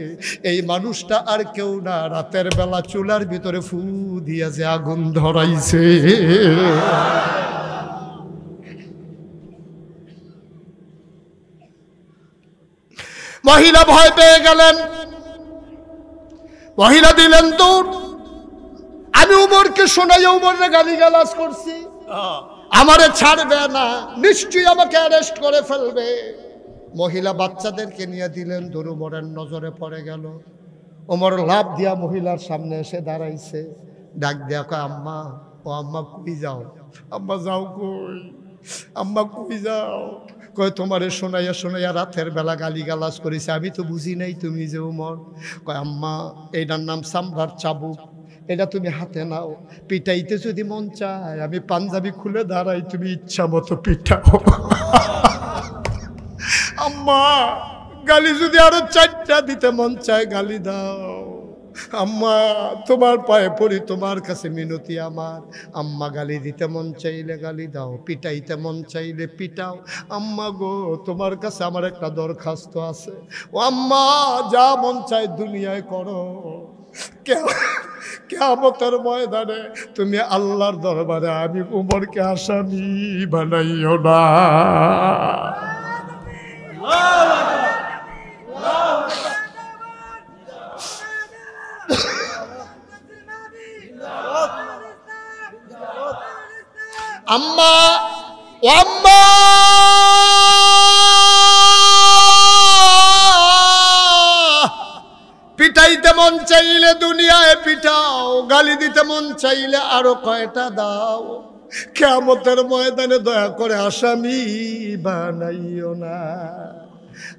এই মানুষটা আর কেউ না, রাতের বেলা চুলার ভিতরে ফু দিয়া যে আগুন ধরাইছে। মহিলা ভয় পেয়ে গেলেন, মহিলা দিলেন দৌড়। আমি উমরকে শোনাই উমরে গালিগালাজ করছি, আমারে ছাড়বে না, নিশ্চয়ই আমাকে অ্যারেস্ট করে ফেলবে। মহিলা বাচ্চাদেরকে নিয়ে দিলেন দৌড়। উমরের নজরে পড়ে গেল। উমর লাফ দিয়া মহিলার সামনে এসে দাঁড়াইছে। ডাক দিয়া কয়, আম্মা, ও আম্মা কই যাও? আম্মা যাও কই? আম্মা কই যাও? কয় তোমারে শোনাইয়া শোনাইয়া রাতের বেলা গালিগালাজ করেছে, আমি তো বুঝি নাই তুমি যে উমর। কয় আম্মা, এইটার নাম চামড়ার চাবুক, এটা তুমি হাতে নাও, পিটাইতে যদি মন চায় আমি পাঞ্জাবি খুলে দাঁড়াই, তুমি ইচ্ছা মতো পিটাও। আম্মা, গালি যদি আরো 4টা দিতে মন চায় গালি দাও। আম্মা, তোমার পায়ে পড়ি, তোমার কাছে মিনতি আমার। আম্মা, গালি দিতে মন চাইলে গালি দাও, পিটাইতে মন চাইলে পিটাও। আম্মা গো, তোমার কাছে আমার একটা দরখাস্ত আছে। ও আম্মা, যা মন চায় দুনিয়ায় করো, কিয়ামতের ময়দানে তুমি আল্লাহর দরবারে আমি উমরকে আসামি বানাইও না। আম্মা, ও আম্মা, পিটাইতে মন চাইলে দুনিয়ায় পিটাও, গালি দিতে মন চাইলে আরো কয়টা দাও। কিয়ামতের ময়দানে দয়া করে আসামি বানাইও না।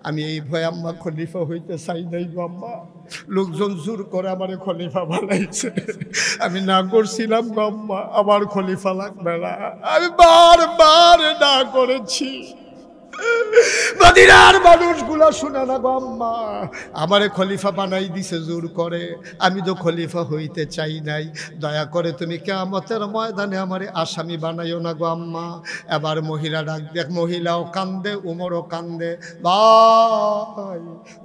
আমি এই ভয় আম্মা খলিফা হইতে চাই নাই গো আম্মা। লোকজন জোর করে আমারে খলিফা বানাইছে, আমি না করছিলাম গো আম্মা, আমার খলিফা লাগবে না। আমি বারবার না করেছি। মদিনার মানুষগুলা শুনে না গো আম্মা, আমারে খলিফা বানাই দিছে জোর করে, আমি তো খলিফা হইতে চাই নাই। দয়া করে তুমি কিয়ামতের ময়দানে আমারে আসামি বানাইও না গো আম্মা। এবার মহিলা ডাক দেখ, মহিলাও কান্দে, উমরও কান্দে। ভাই,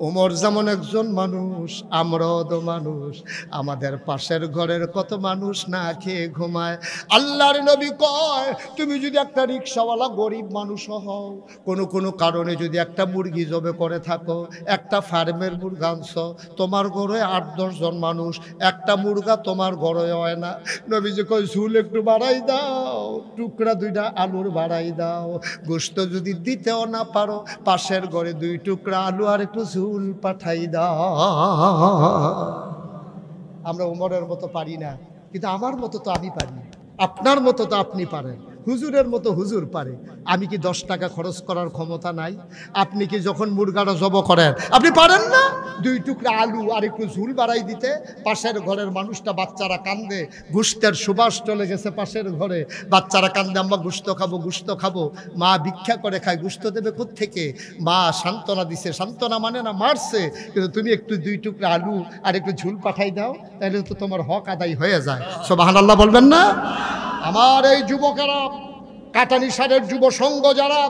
উমর যেমন একজন মানুষ, আমরাও তো মানুষ। আমাদের পাশের ঘরের কত মানুষ না খেয়ে ঘুমায়। আল্লাহর নবী কয়, তুমি যদি একটা রিক্সাওয়ালা গরিব মানুষও হও, কোনো কারণে যদি একটা মুরগি জবে করে থাকো, একটা ফার্মের মুরগা আনছ, তোমার ঘরে 8-10 জন মানুষ, একটা মুরগা তোমার ঘরে হয় না। নবীজি কই, ঝুল একটু বাড়াই দাও, টুকরা 2টা আলুর বাড়াই দাও। গোশত যদি দিতেও না পারো, পাশের ঘরে 2 টুকরা আলু আর একটু ঝুল পাঠাই দাও। আমরা উমরের মতো পারি না, কিন্তু আমার মতো তো আমি পারি, আপনার মতো তো আপনি পারেন, হুজুরের মতো হুজুর পারে। আমি কি 10 টাকা খরচ করার ক্ষমতা নাই? আপনি কি যখন মুরগাটা জব করেন আপনি পারেন না 2 টুকরা আলু আর একটু ঝুল বাড়াই দিতে? পাশের ঘরের মানুষটা, বাচ্চারা কান্দে, গোশতের সুবাস চলে গেছে পাশের ঘরে, বাচ্চারা কান্দে, আম্মা গোশত খাবো, গোশত খাবো। মা ভিক্ষা করে খায়, গোশত দেবে কোত্থেকে? মা সান্ত্বনা দিছে, সান্ত্বনা মানে না মারছে, কিন্তু তুমি একটু 2 টুকরা আলু আর একটু ঝুল পাঠাই দাও, তাহলে তো তোমার হক আদায় হয়ে যায়। সুবহানাল্লাহ বলবেন না? আমার এই যুবকেরা, কাটানি সারের যুব সংঘ যারা,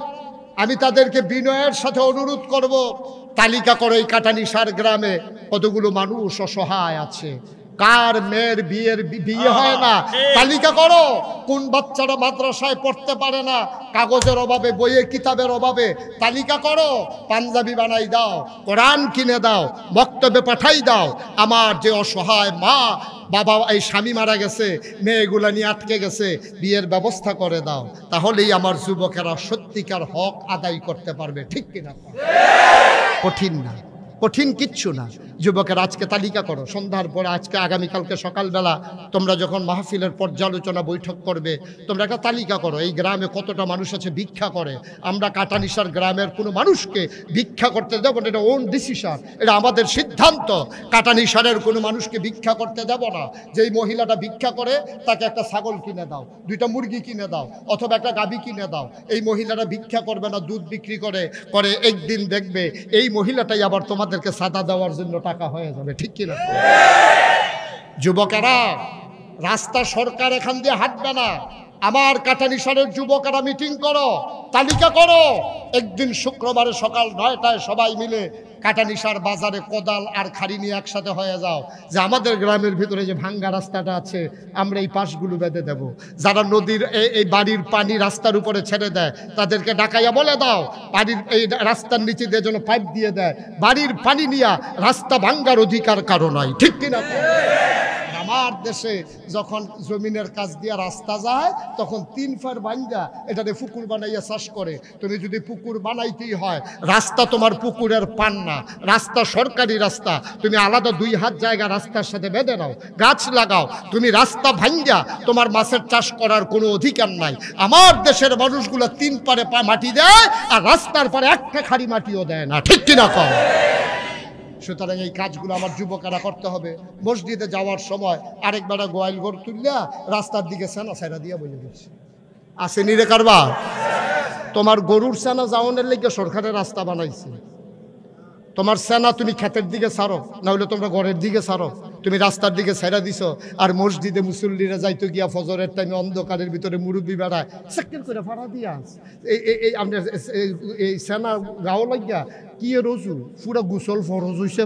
আমি তাদেরকে বিনয়ের সাথে অনুরোধ করব, তালিকা করো এই কাটানি সার গ্রামে কতগুলো মানুষ অসহায় আছে। কার মেয়ের বিয়ে হয় না তালিকা করো। কোন বাচ্চারা মাদ্রাসায় পড়তে পারে না, কাগজের অভাবে, বইয়ে কিতাবের অভাবে, তালিকা করো। পাঞ্জাবি বানাই দাও, কোরআন কিনে দাও, বক্তব্যে পাঠাই দাও। আমার যে অসহায় মা বাবা, এই স্বামী মারা গেছে, মেয়েগুলা নিয়ে আটকে গেছে, বিয়ের ব্যবস্থা করে দাও। তাহলেই আমার যুবকেরা সত্যিকার হক আদায় করতে পারবে। ঠিক কিনা? কঠিন না, কঠিন কিচ্ছু না। যুবকের আজকে তালিকা করো, সন্ধ্যার পরে, আজকে আগামীকালকে সকালবেলা তোমরা যখন মাহফিলের পর্যালোচনা বৈঠক করবে, তোমরা একটা তালিকা করো এই গ্রামে কতটা মানুষ আছে ভিক্ষা করে। আমরা কাটানিশার গ্রামের কোনো মানুষকে ভিক্ষা করতে দেবো না, এটা ওন ডিসিশন, এটা আমাদের সিদ্ধান্ত। কাটানিশারের কোনো মানুষকে ভিক্ষা করতে দেব না। যেই মহিলাটা ভিক্ষা করে তাকে একটা ছাগল কিনে দাও, 2টা মুরগি কিনে দাও, অথবা একটা গাভী কিনে দাও। এই মহিলাটা ভিক্ষা করবে না, দুধ বিক্রি করে করে একদিন দেখবে এই মহিলাটাই আবার তোমাদেরকে সাদা দেওয়ার জন্য টাকা হয়ে যাবে। ঠিক কিনা? যুবকেরা, রাস্তা সরকার এখান দিয়ে হাঁটবে না। আমার কাটানিশারের যুবকেরা মিটিং করো, তালিকা করো। একদিন শুক্রবারে সকাল 9টায় সবাই মিলে কাটানিশার বাজারে কোদাল আর খাড়ি নিয়ে একসাথে হয়ে যাও, যে আমাদের গ্রামের ভিতরে যে ভাঙ্গা রাস্তাটা আছে আমরা এই পাশগুলো বেঁধে দেব। যারা নদীর এই বাড়ির পানি রাস্তার উপরে ছেড়ে দেয় তাদেরকে ডাকাইয়া বলে দাও বাড়ির এই রাস্তার নিচে দিয়ে যেন পাইপ দিয়ে দেয়। বাড়ির পানি নিয়ে রাস্তা ভাঙ্গার অধিকার কারো নাই। ঠিক কিনা? আমার দেশে যখন জমিনের কাজ দিয়ে রাস্তা যায় তখন 3 ফার বাঙ্গা এটাতে পুকুর বানাইয়া চাষ করে। তুমি যদি পুকুর বানাইতেই হয়, রাস্তা তোমার পুকুরের পান না, রাস্তা সরকারি রাস্তা, তুমি আলাদা 2 হাত জায়গা রাস্তার সাথে বেঁধে নাও, গাছ লাগাও। তুমি রাস্তা ভাঙ্গা তোমার মাছের চাষ করার কোনো অধিকার নাই। আমার দেশের মানুষগুলো 3 পারে মাটি দেয় আর রাস্তার পারে একটা খাড়ি মাটিও দেয় না। ঠিক কিনা কম? সুতরাং এই কাজগুলো আমার যুবকেরা করতে হবে। মসজিদে যাওয়ার সময় আরেকবার গোয়াল ঘর তুললা রাস্তার দিকে সেনা সাইরা দিয়া বলে দিচ্ছে, আসেনি রে কারবার? তোমার গরুর সেনা যাওয়ানোর লেগে সরকারের রাস্তা বানাইছে। তোমার সেনা তুমি ক্ষেতের দিকে ছাড়ো, না হলে তোমরা ঘরের দিকে ছাড়ো। তুমি রাস্তার দিকে ছেড়া দিছো, আর মসজিদে মুসল্লিরা যাইতো গিয়া ফজরের টাইমে অন্ধকারের ভিতরে মুরব্বী বেড়ায় সেকেন্ড করে ভাড়া দিয়া এই আমরা এই সেনা গাও লাগিয়া কি রোজু পুরা গুসল ফরজ হইছে।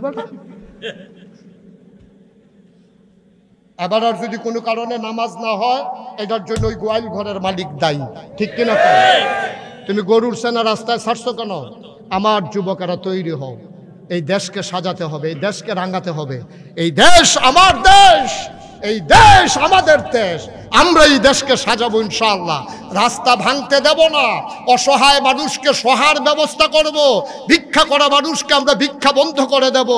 এবার আর যদি কোনো কারণে নামাজ না হয়, এটার জন্য ওই গোয়াল ঘরের মালিক দায়ী। ঠিক কিনা? তুমি গরুর সেনা রাস্তায় ছাড়ছো কেন? আমার যুবকেরা তৈরি হও, এই দেশকে সাজাতে হবে, এই দেশকে রাঙাতে হবে। এই দেশ আমার দেশ, এই দেশ আমাদের দেশ। আমরা এই দেশকে সাজাবো ইনশাআল্লাহ। রাস্তা ভাঙতে দেব না, অসহায় মানুষকে সহার ব্যবস্থা করব, ভিক্ষা করা মানুষকে আমরা ভিক্ষা বন্ধ করে দেব।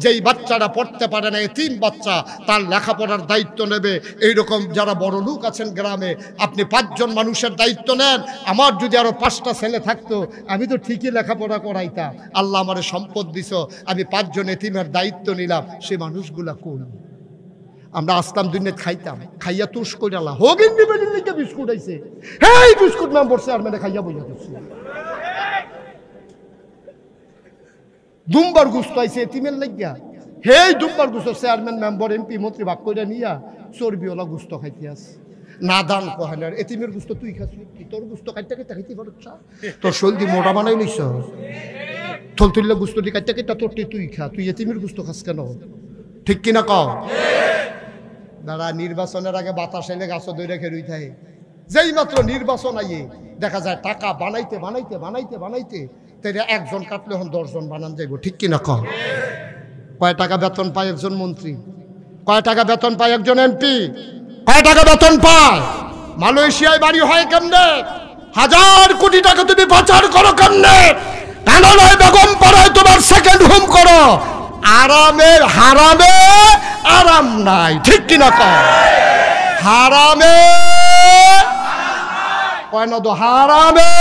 যেই বাচ্চারা পড়তে পারে না, এতিম বাচ্চা, তার লেখাপড়ার দায়িত্ব নেবে। এইরকম যারা বড় লোক আছেন গ্রামে, আপনি 5 জন মানুষের দায়িত্ব নেন। আমার যদি আরো 5টা ছেলে থাকতো আমি তো ঠিকই লেখাপড়া করাইতাম। আল্লাহ আমারে সম্পদ দিছ, আমি 5 জন এতিমের দায়িত্ব নিলাম। সে মানুষগুলা কোন? আমরা আসতাম দুনিয়া খাইতাম, খাইয়া তুষ করে আল্লাহ হোগেন দিবেন লিখে বিস্কুট আইছে, হেই বিস্কুট নাম পড়ছে আর মানে খাইয়া বইয়া দিচ্ছে। দুম্বার গুস্ত আইছে এতিমের লাগিয়া, হেই দুম্বার গুস্ত চেয়ারম্যান মেম্বার এমপি মন্ত্রী ভাগ করে নিয়া চর্বিওয়ালা গুস্ত খাইতে আছে। না দান কহানার এতিমের গুস্ত তুই খাচ্ছি, কি তোর গুস্ত খাইতে খাইতে খাইতে পারছা? তোর শরীর মোটা বানাই নিছ, থল তুললে গুস্তটি খাইতে খাইতে তোরটি তুই খা, তুই এতিমের গুস্ত খাস কেন? ঠিক কিনা কও? দাঁড়া, নির্বাচনের আগে বাতাস এলে গাছ দৈরে খেরুই থাকে। যেই মাত্র নির্বাচন আইয়ে দেখা যায় টাকা বানাইতে বানাইতে বানাইতে বানাইতে তাইলে 1 জন কাটলে এখন 10 জন বানান যাইব। ঠিক কিনা কও? কয় টাকা বেতন পায় একজন মন্ত্রী? কয় টাকা বেতন পায় একজন এমপি? কয় টাকা বেতন পায়? মালয়েশিয়ায় বাড়ি হয় কেমনে? 1000 কোটি টাকা তুমি পাচার করো কেমনে? কানাডায় বেগম পাড়ায় তোমার সেকেন্ড হোম করো। আরামের হারামে আরাম নাই। ঠিক কিনা কও? হারামে কয় না তো হারামে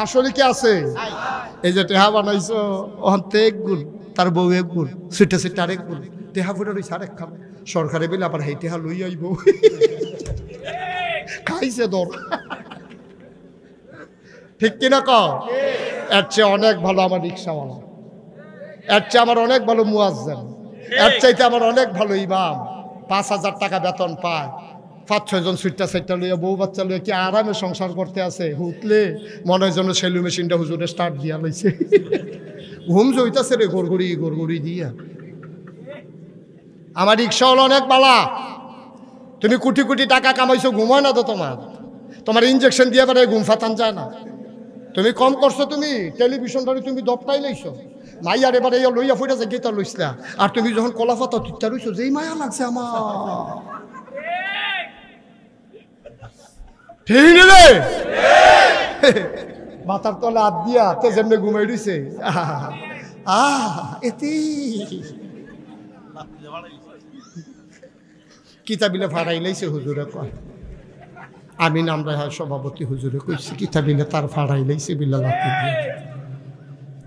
আসলে কি আছে? এই যে টেহা বানাইছো অন্তে 1 গুণ, তার বউ 1 গুণ, সিটে সিটে আরেক গুণ, টেহা ফুটে রয়েছে আরেক খাবে। সরকারে বলে আবার হেই টেহা লই আইব, খাইছে দর। ঠিক কিনা কও? এর চেয়ে অনেক ভালো আমার রিক্সাওয়ালা, এর চেয়ে আমার অনেক ভালো মুয়াজ্জিন, এর চাইতে আমার অনেক ভালো ইমাম। 5000 টাকা বেতন পায়, 5-6 জন সুইটটা সাইটটা লইয়া বউ বাচ্চা লইয়া কি আরামে সংসার করতে আছে। হুতলে মনে হয় যেন সেলু মেশিনটা হুজুরে স্টার্ট দিয়া লইছে। ঘুম জইতাছে রে গড়গড়ি গড়গড়ি দিয়া। আমার রিক্সা হলো অনেক বালা। তুমি কোটি কোটি টাকা কামাইছো, ঘুমায় না তো তোমার ইঞ্জেকশন দিয়ে পারে ঘুম ফাতান যায় না। তুমি কম করছো, তুমি টেলিভিশন ধরে তুমি দপটাই লইছো, মাইয়ার এবারে লইয়া ফুটেছে গীতা লইসলা, আর তুমি যখন কলা পাতা তুচ্ছা রইছো, যেই মায়া লাগছে আমার। ঠিক রে মাথার তলে হাত দিয়া তে যেমনি ঘুমাই দিছে। এতে কিতাবিলে ফাড়াই লাইছে হুজুরে কয়, আমি নামরা সভাপতি হুজুরে কইছি কিতাবিলে তার ফাড়াই লাইছে বিল্লা লাতি দিয়ে।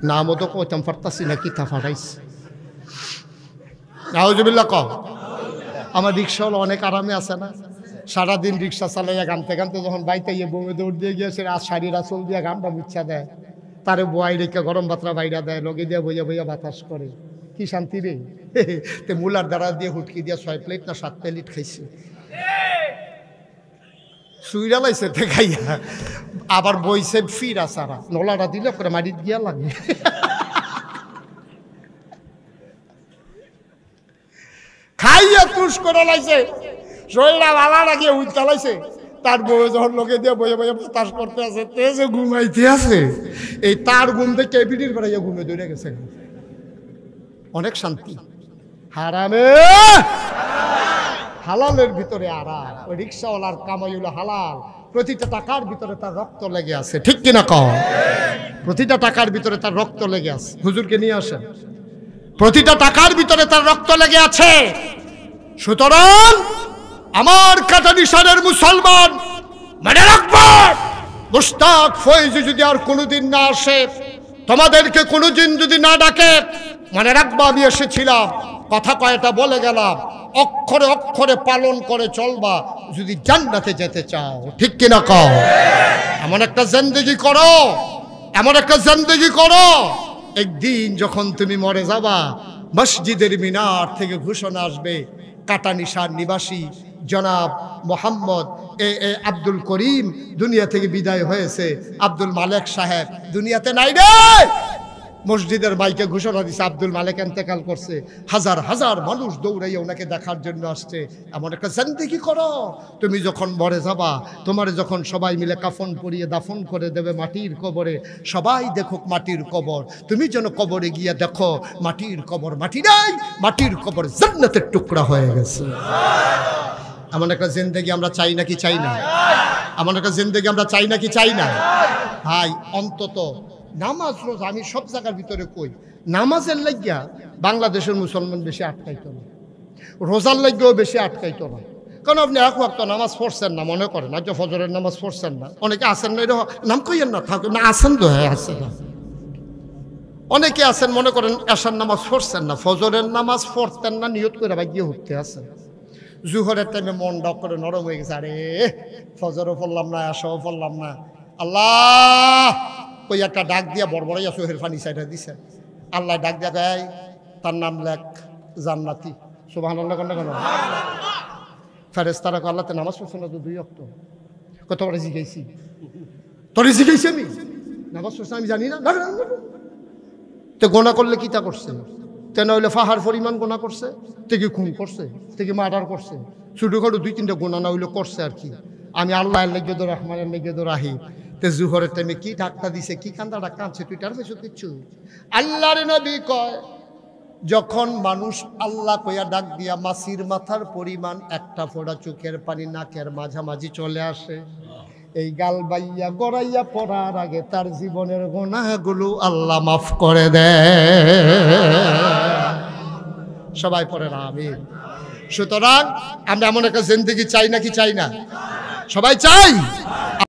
নামও তো কইতাম পারতাছি না, কিতা ফাড়াইছে। নাউজুবিল্লাহ কও। আমার রিক্সা হলো অনেক আরামে আছে না, সারাদিন রিক্সা চালাইয়া গানতে গানতে যখন বাইতে গিয়ে বমে দৌড় দিয়ে গিয়েছে, আর শাড়ির আঁচল দিয়ে গানটা মুচ্ছা দেয়, তারে বয়াই রেখে গরম বাতরা বাইরা দেয়, লগে দিয়ে বইয়া বইয়া বাতাস করে, কি শান্তি রে। তে মুলার দ্বারা দিয়ে হুটকি দিয়ে 6 প্লেট না 7 প্লেট খাইছে, সুইরা লাইছে তে খাইয়া, আবার বইছে ফিরা সারা নলাটা দিলে করে মাটিত গিয়া লাগে। খাইয়া তুষ করে লাইছে, শরীরটা ভালো লাগিয়ে উঠতে লাইছে, তার বউ যখন লোকে দিয়ে বইয়ে বইয়ে বাতাস করতে আছে, তে যে ঘুমাইতে আছে, এই তার ঘুম থেকে বিড়ির বেড়াইয়া ঘুমে দৌড়ে গেছে। অনেক শান্তি। হারামে হালালের ভিতরে আরাম। ওই রিক্সাওয়ালার কামাই হলো হালাল, প্রতিটা টাকার ভিতরে তার রক্ত লেগে আছে, ঠিক কিনা কও? প্রতিটা টাকার ভিতরে তার রক্ত লেগে আছে। হুজুরকে নিয়ে আসেন, প্রতিটা টাকার ভিতরে তার রক্ত লেগে আছে। সুতরাং আমার কাটানিশানের মুসলমান মনে রাখবে, মুশতাক ফয়েজ যদি আর কোনোদিন না আসে, তোমাদেরকে কোনোদিন যদি না ডাকে, মনে রাখবা আমি এসেছিলাম, কথা কয়টা বলে গেলাম, অক্ষরে অক্ষরে পালন করে চলবা যদি জান্নাতে যেতে চাও, ঠিক কিনা কও? এমন একটা জিন্দেগি করো, এমন একটা জিন্দেগি করো, একদিন যখন তুমি মরে যাবা, মসজিদের মিনার থেকে ঘোষণা আসবে, কাটানিশার নিবাসী জনাব মোহাম্মদ এ আব্দুল করিম দুনিয়া থেকে বিদায় হয়েছে, আব্দুল মালেক সাহেব দুনিয়াতে নাই রে। মসজিদের মাইকে ঘোষণা দিছে আব্দুল মালেক ইন্তেকাল করছে, হাজার হাজার মানুষ দৌড়াইয়া ওনাকে দেখার জন্য আসছে। এমন একটা জিন্দেগি করো, তুমি যখন মরে যাবা, তোমার যখন সবাই মিলে কাফন পরিয়ে দাফন করে দেবে মাটির কবরে, সবাই দেখুক মাটির কবর, তুমি যেন কবরে গিয়ে দেখো মাটির কবর মাটি নাই, মাটির কবর জান্নাতের টুকরা হয়ে গেছে। এমন একটা জিন্দেগি আমরা চাই নাকি চাই না? এমন একটা জিন্দেগি আমরা চাই নাকি চাই না? ভাই অন্তত নামাজ রোজা, আমি সব জায়গার ভিতরে কই, নামাজের লাগিয়া বাংলাদেশের মুসলমান বেশি আটকাইতো না, রোজার লাগিয়েও বেশি আটকাইতো না। কারণ আপনি এক ওয়াক্ত নামাজ পড়ছেন না, মনে করেন আজ ফজরের নামাজ পড়ছেন না, অনেকে আসেন না, এরকম নাম কইয়েন না, থাকুন না, আসেন তো, হ্যাঁ আসেন না। অনেকে আছেন মনে করেন এশার নামাজ পড়ছেন না, ফজরের নামাজ পড়তেন না, নিয়ত করে আবার গিয়ে উঠতে আসেন, জুহরের টাইমে মন ডাক করে নরম হয়ে গেছে, আরে ফজরও পড়লাম না, এশাও পড়লাম না, আল্লাহ ওই একটা ডাক দিয়া বড়বড়াইয়া চোখের পানি সাইডে দিছে, আল্লাহ ডাক দিয়া গায় তার নাম লেখ জান্নাতি, সুবহানাল্লাহ কেন কেন ফেরেশতারা আল্লাহতে নামাজ পড়ছে না তো 2 ওয়াক্ত, কত বড় জিজ্ঞাসি, তোরে জিজ্ঞাসি আমি নামাজ পড়ছে আমি জানি না, তো গোনা করলে কি তা করছে, তে নইলে ফাহার পরিমাণ গোনা করছে, তে কি খুন করছে, তে কি মার্ডার করছে, ছোটোখাটো 2-3টা গোনা না হইলে করছে আর কি। আমি আল্লাহ লেগে রহমানের লেগে রাহি, তে জুহরের টাইমে কি ডাক্তার দিছে, কি কান্দা কাঁদছে, তুই টার পেছো কিচ্ছু। আল্লাহর নবী কয়, যখন মানুষ আল্লাহ কইয়া ডাক দিয়া মাছির মাথার পরিমাণ একটা ফোঁটা চোখের পানি নাকের মাঝামাঝি চলে আসে, এই গাল বাইয়া গড়াইয়া পড়ার আগে তার জীবনের গুনাহগুলো আল্লাহ মাফ করে দেয়। সবাই পড়েন আমিন। সুতরাং আমরা এমন একটা জিন্দেগি চাই নাকি চাই না? সবাই চাই।